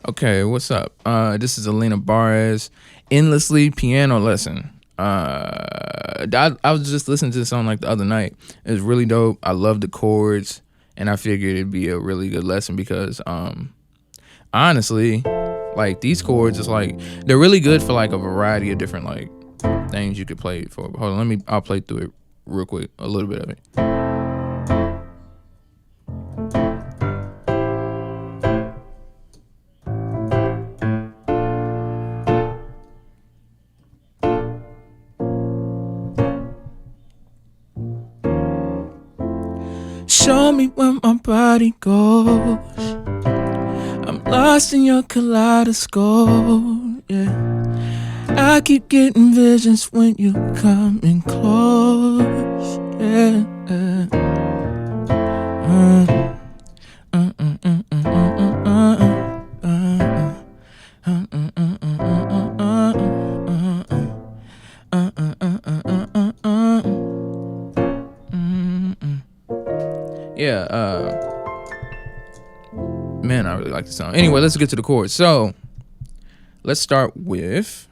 Okay, what's up? This is Alina Baraz, endlessly piano lesson. I was just listening to this song like the other night. It was really dope. I love the chords, and I figured it'd be a really good lesson because, honestly, like these chords is like they're really good for like a variety of different like things you could play it for. Hold on, I'll play through it real quick, a little bit of it. Show me where my body goes. I'm lost in your kaleidoscope, yeah. I keep getting visions when you coming close, yeah. Yeah, man, I really like the song. Anyway, let's get to the chords. So, let's start with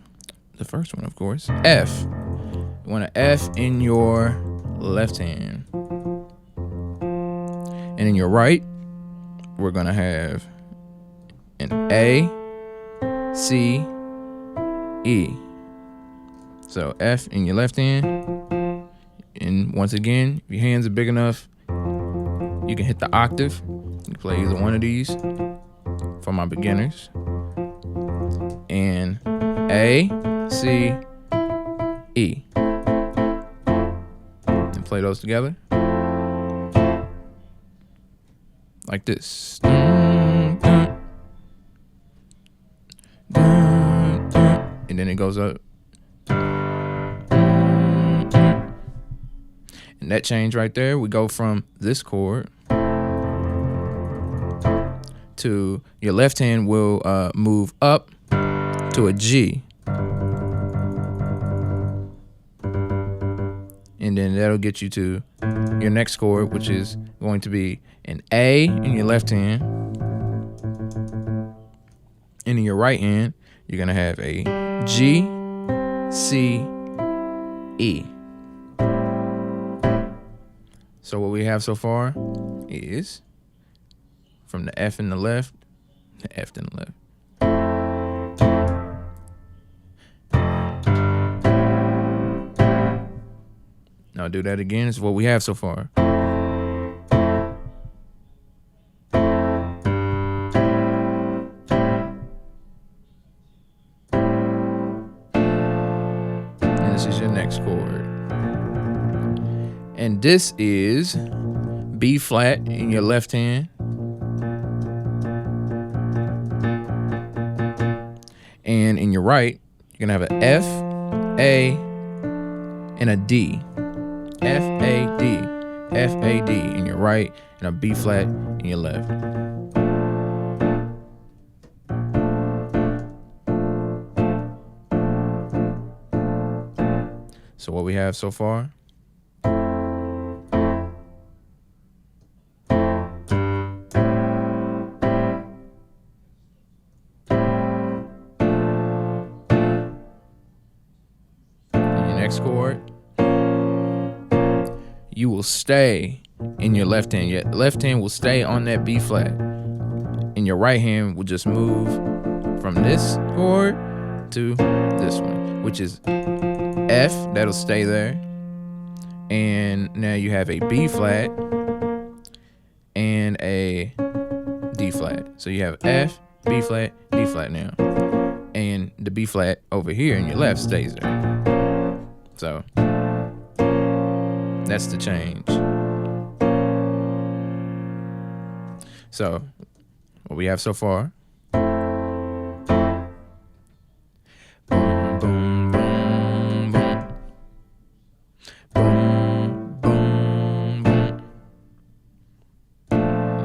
the first one, of course. F. You want an F in your left hand. And in your right, we're going to have an A, C, E. So F in your left hand. And once again, if your hands are big enough, you can hit the octave. You can play either one of these for my beginners. And A, C, E. And play those together. Like this. And then it goes up. And that change right there, we go from this chord to your left hand will move up to a G. And then that'll get you to your next chord, which is going to be an A in your left hand. And in your right hand, you're going to have a G, C, E. So what we have so far is from the F in the left, the F in the left. Now do that again. It's what we have so far. And this is your next chord. And this is B flat in your left hand. And in your right, you're gonna have an F, A, and a D. F, A, D. F, A, D in your right, and a B flat in your left. So what we have so far? Next chord, you will stay in your left hand. Your left hand will stay on that B flat, and your right hand will just move from this chord to this one, which is F. That'll stay there, and now you have a B flat and a D flat. So you have F, B flat, D flat now, and the B flat over here in your left stays there. So that's the change. So what we have so far. Boom, boom, boom, boom. Boom, boom, boom.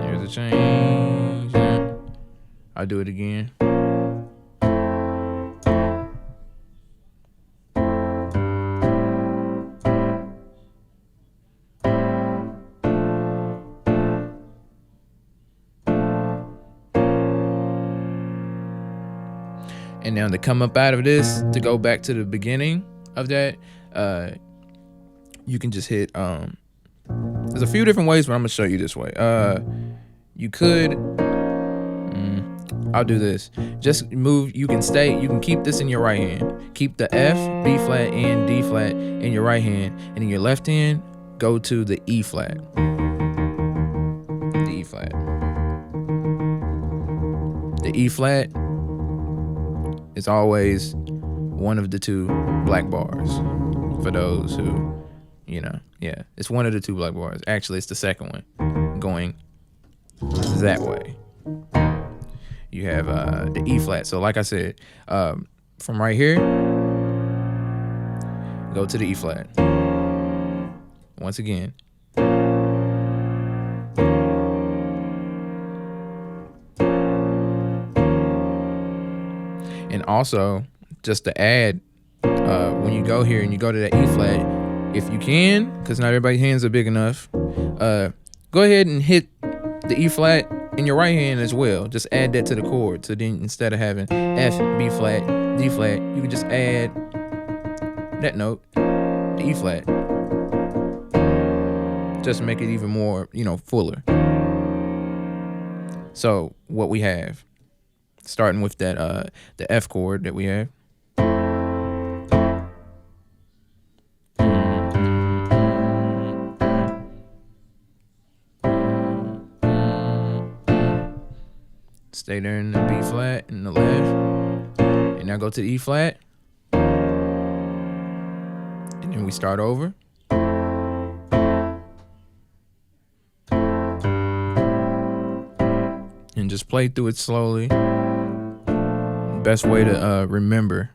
Here's a change. I'll do it again. And now to come up out of this, to go back to the beginning of that, you can just hit. There's a few different ways, but I'm gonna show you this way. You could. I'll do this. Just move. You can keep this in your right hand. Keep the F, B flat, and D flat in your right hand, and in your left hand, go to the E flat. The E flat. The E flat is always one of the two black bars. For those who, yeah, it's one of the two black bars. Actually, it's the second one, going that way. You have the E flat. So like I said, from right here, go to the E flat. Once again. And also, just to add, when you go here and you go to that E flat, if you can, because not everybody's hands are big enough, go ahead and hit the E flat in your right hand as well. Just add that to the chord. So then instead of having F, B flat, D flat, you can just add that note, the E flat. Just to make it even more, fuller. So what we have, starting with that the F chord that we have. Stay there in the B flat in the left. And now go to the E flat. And then we start over. And just play through it slowly. Best way to remember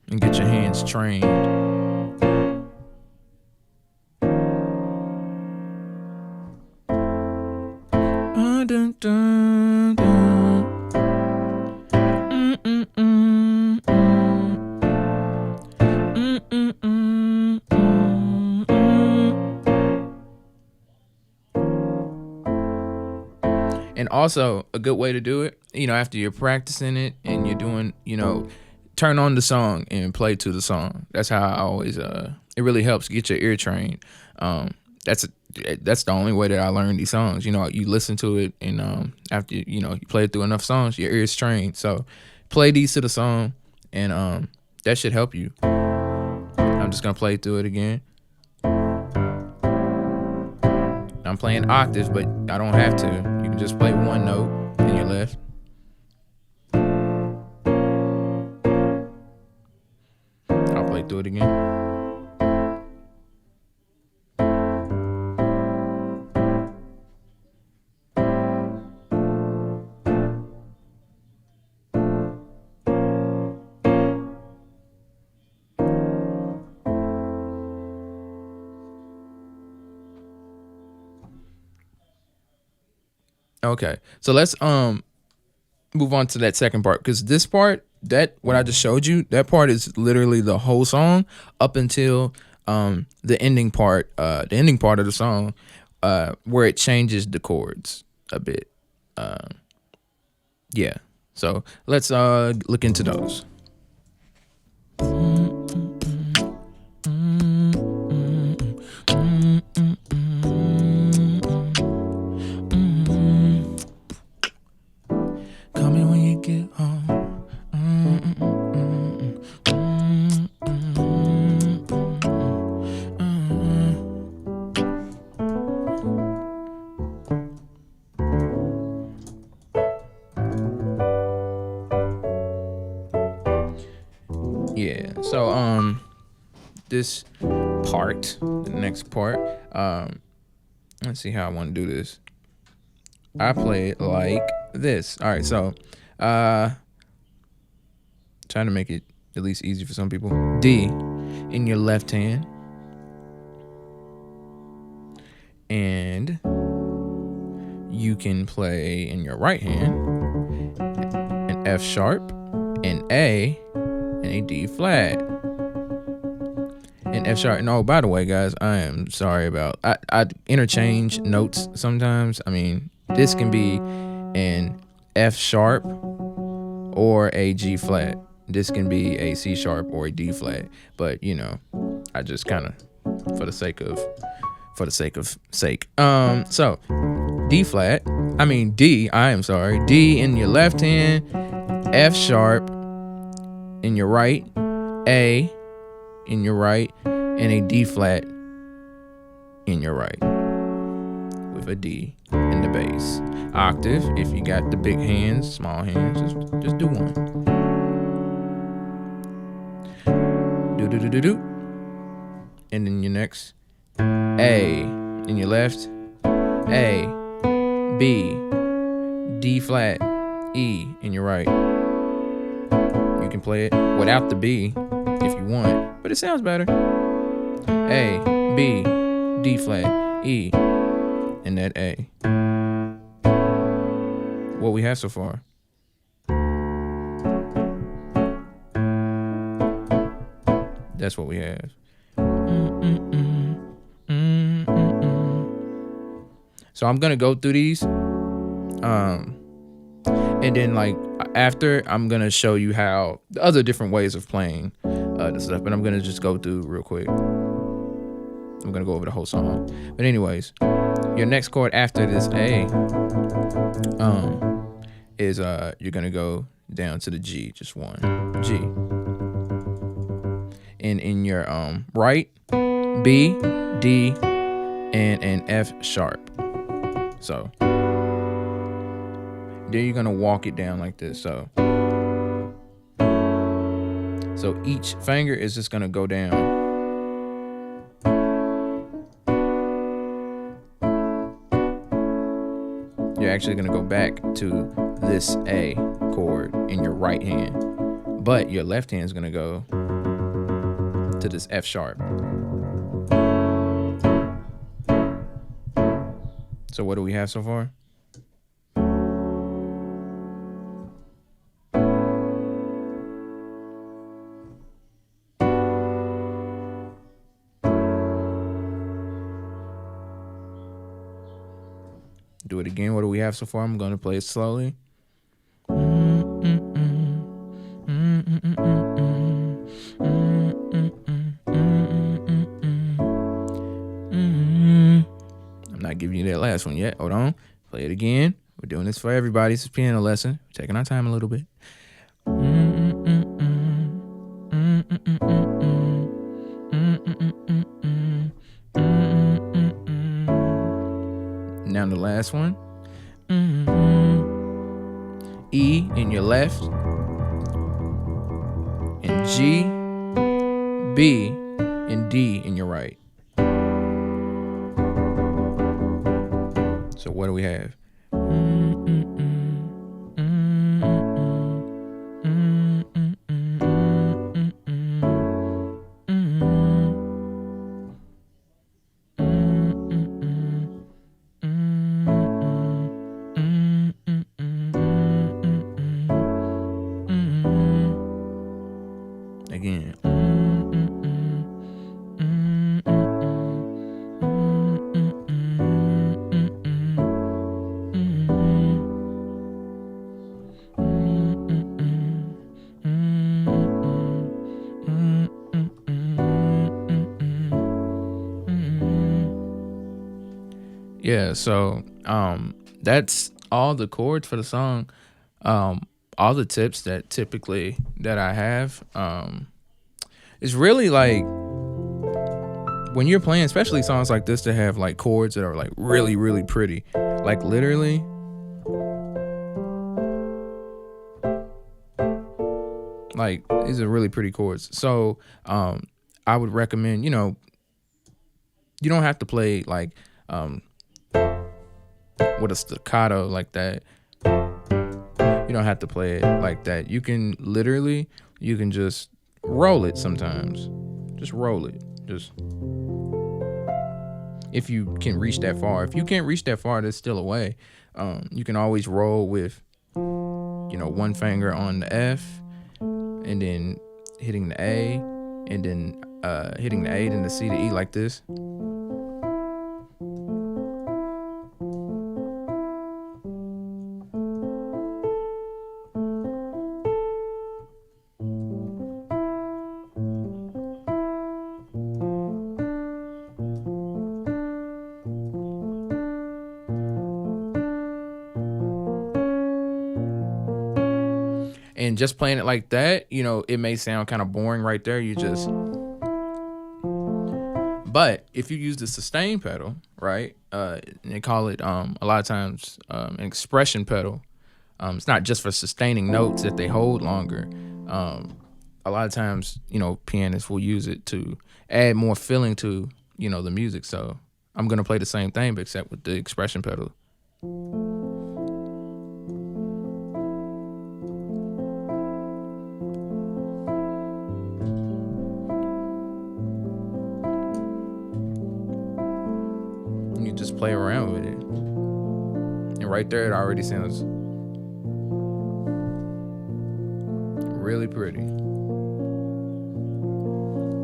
and get your hands trained. Dun, dun, dun. And also a good way to do it, after you're practicing it and you're doing, turn on the song and play to the song. That's how I always, it really helps get your ear trained. That's the only way that I learn these songs. You listen to it and after, you play it through enough songs, your ear's trained. So play these to the song and that should help you. I'm just going to play through it again. I'm playing octaves, but I don't have to. You can just play one note in your left. I'll play through it again. Okay, so let's move on to that second part, because this part, that what I just showed you, that part is literally the whole song up until the ending part of the song, where it changes the chords a bit. Yeah, so let's look into those. Yeah, so this part, the next part, let's see how I want to do this. I play it like this. All right, so trying to make it at least easy for some people. D in your left hand, and you can play in your right hand an F sharp, an A, and a D flat, and F sharp. And oh, by the way, guys, I am sorry about I interchange notes sometimes. I mean, this can be an F sharp or a G flat. this can be a C sharp or a D flat, but you know, I just kind of for the sake of sake. So D flat, I mean D, I am sorry, D in your left hand, F sharp in your right, A in your right, and a D flat in your right with a D in the bass. Octave, if you got the big hands, small hands, just do one. Do do do do do. And then your next A in your left, A, B, D flat, E in your right. You can play it without the B if you want, but it sounds better. A, B, D flat, E, and that A. What we have so far. That's what we have. So I'm gonna go through these, and then like after I'm gonna show you how the other different ways of playing this stuff. But I'm gonna just go through real quick. I'm gonna go over the whole song. But anyways, your next chord after this A, is you're gonna go down to the G, just one G. And in your right, B, D, and an F sharp. So then you're gonna walk it down like this. So each finger is just gonna go down. You're actually gonna go back to this A chord in your right hand, but your left hand is gonna go to this F sharp. So what do we have so far? Do it again. What do we have so far? I'm going to play it slowly. I'm not giving you that last one yet. Hold on. Play it again. We're doing this for everybody. This is piano lesson. We're taking our time a little bit. Now the last one. E in your left, and G, B, and D in your right. So what do we have? Again. Yeah, so that's all the chords for the song. All the tips that typically that I have. It's really like when you're playing, especially songs like this that have like chords that are like really, really pretty. Like literally like these are really pretty chords. So I would recommend, you know, you don't have to play like with a staccato like that. You don't have to play it like that. You can literally, you can just roll it sometimes. Just roll it. Just if you can reach that far. If you can't reach that far, there's still a way. You can always roll with, you know, one finger on the F, and then hitting the A, and then hitting the A, then the C, to E like this. And just playing it like that, it may sound kind of boring right there. But if you use the sustain pedal, right, they call it a lot of times an expression pedal. It's not just for sustaining notes that they hold longer. A lot of times, pianists will use it to add more feeling to, the music. So I'm going to play the same thing, but except with the expression pedal. And you just play around with it. And right there, it already sounds really pretty.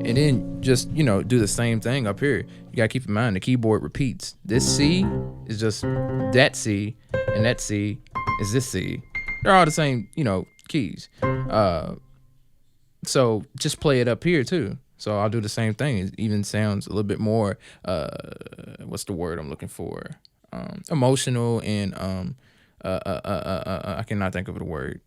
And then just, do the same thing up here. You got to keep in mind the keyboard repeats. This C is just that C, and that C is this C. They're all the same, keys. So just play it up here too. So I'll do the same thing. It even sounds a little bit more, what's the word I'm looking for? Emotional and, I cannot think of the word.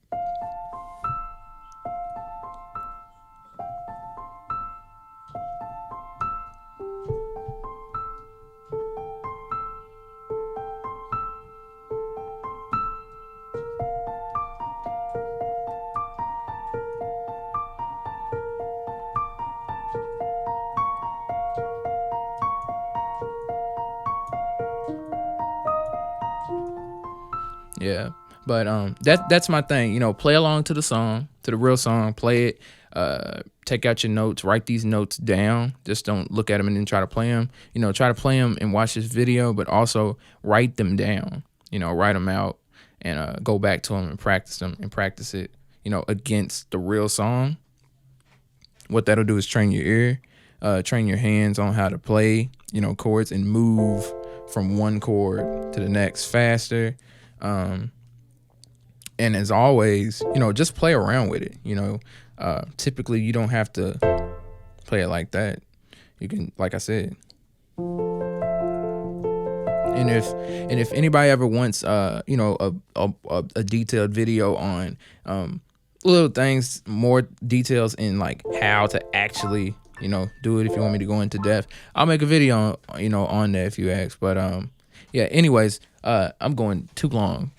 Yeah, but that's my thing. Play along to the song, to the real song. Play it. Take out your notes. Write these notes down. Just don't look at them and then try to play them. Try to play them and watch this video, but also write them down. Write them out and go back to them and practice them and practice it. Against the real song. What that'll do is train your ear, train your hands on how to play. Chords and move from one chord to the next faster. And as always, just play around with it. Typically you don't have to play it like that. You can, like I said. And if anybody ever wants, a detailed video on little things, more details in like how to actually, do it. If you want me to go into depth, I'll make a video on that if you ask. But yeah. Anyways, I'm going too long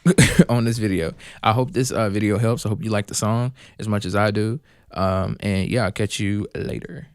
on this video. I hope this video helps. I hope you like the song as much as I do. And yeah, I'll catch you later.